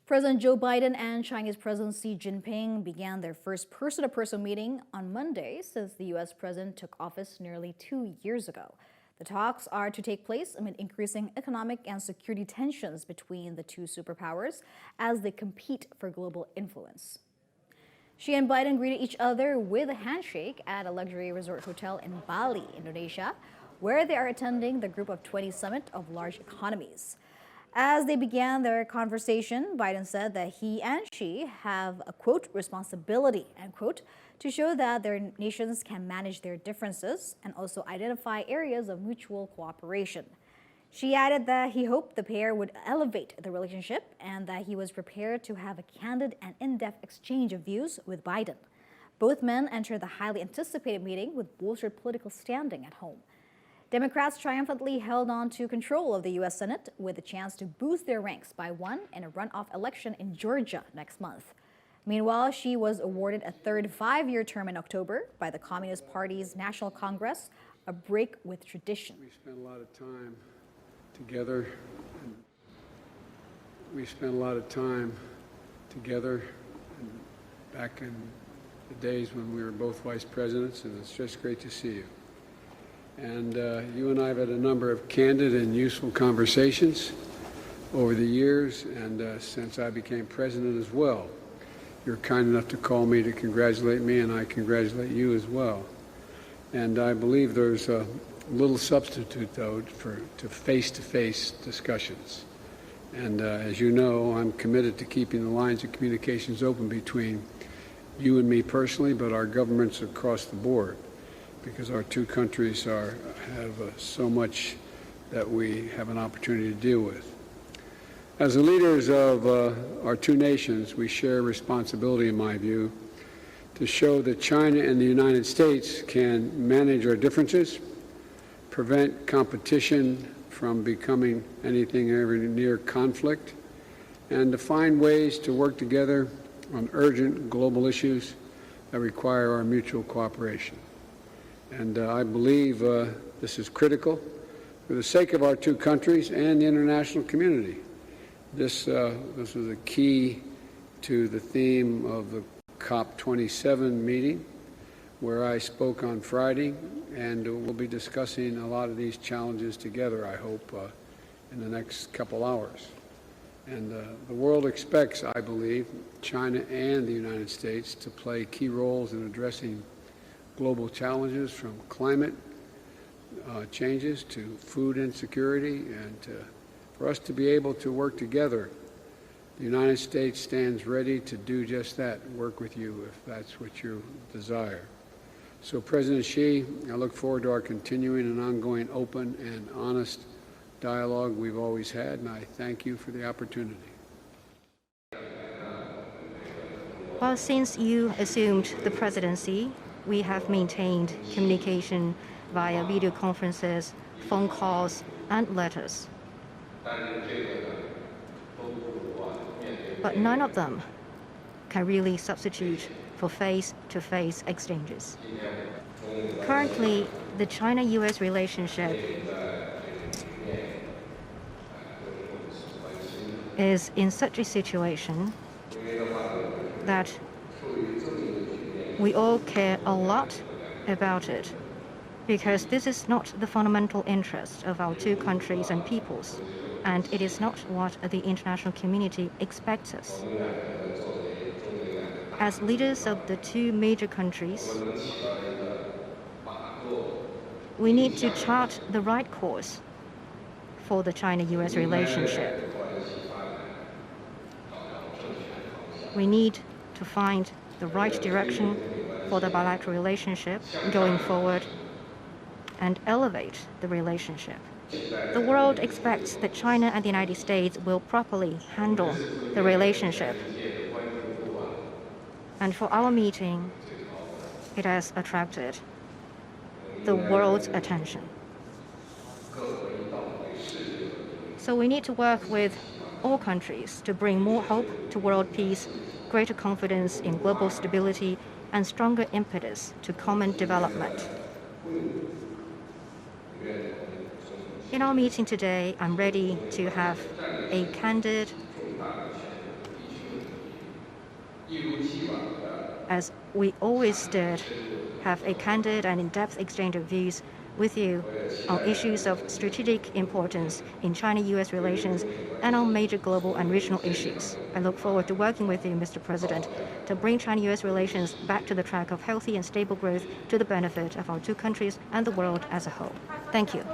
President Joe Biden and Chinese President Xi Jinping began their first person-to-person meeting on Monday since the U.S. President took office nearly 2 years ago. The talks are to take place amid increasing economic and security tensions between the two superpowers as they compete for global influence. Xi and Biden greeted each other with a handshake at a luxury resort hotel in Bali, Indonesia, where they are attending the Group of 20 Summit of Large Economies. As they began their conversation, Biden said that he and Xi have a, quote, responsibility, end quote, to show that their nations can manage their differences and also identify areas of mutual cooperation. Xi added that he hoped the pair would elevate the relationship and that he was prepared to have a candid and in-depth exchange of views with Biden. Both men entered the highly anticipated meeting with bolstered political standing at home. Democrats triumphantly held on to control of the U.S. Senate with a chance to boost their ranks by one in a runoff election in Georgia next month. Meanwhile, Xi was awarded a third 5-year term in October by the Communist Party's National Congress, a break with tradition. We spent a lot of time together. Back in the days when we were both vice presidents, and it's just great to see you. And you and I have had a number of candid and useful conversations over the years, and since I became president as well. You're kind enough to call me to congratulate me, and I congratulate you as well. And I believe there's a little substitute, though, to face-to-face discussions. And as you know, I'm committed to keeping the lines of communications open between you and me personally, but our governments across the board, because our two countries have so much that we have an opportunity to deal with. As the leaders of our two nations, we share responsibility, in my view, to show that China and the United States can manage our differences, prevent competition from becoming anything ever near conflict, and to find ways to work together on urgent global issues that require our mutual cooperation. And I believe this is critical for the sake of our two countries and the international community. This was a key to the theme of the COP27 meeting, where I spoke on Friday, and we'll be discussing a lot of these challenges together, I hope, in the next couple hours. And the world expects, I believe, China and the United States to play key roles in addressing global challenges, from climate changes to food insecurity, and for us to be able to work together. The United States stands ready to do just that, work with you if that's what you desire. So, President Xi, I look forward to our continuing and ongoing open and honest dialogue we've always had, and I thank you for the opportunity. Well, since you assumed the presidency, we have maintained communication via video conferences, phone calls, and letters. But none of them can really substitute for face-to-face exchanges. Currently, the China-U.S. relationship is in such a situation that we all care a lot about it, because this is not the fundamental interest of our two countries and peoples, and it is not what the international community expects us. As leaders of the two major countries, we need to chart the right course for the China-U.S. relationship. We need to find the right direction for the bilateral relationship going forward and elevate the relationship. The world expects that China and the United States will properly handle the relationship. And for our meeting, it has attracted the world's attention. So we need to work with all countries to bring more hope to world peace, greater confidence in global stability, and stronger impetus to common development. In our meeting today, I'm ready to have a candid as we always did, have a candid and in-depth exchange of views with you on issues of strategic importance in China-U.S. relations and on major global and regional issues. I look forward to working with you, Mr. President, to bring China-U.S. relations back to the track of healthy and stable growth to the benefit of our two countries and the world as a whole. Thank you.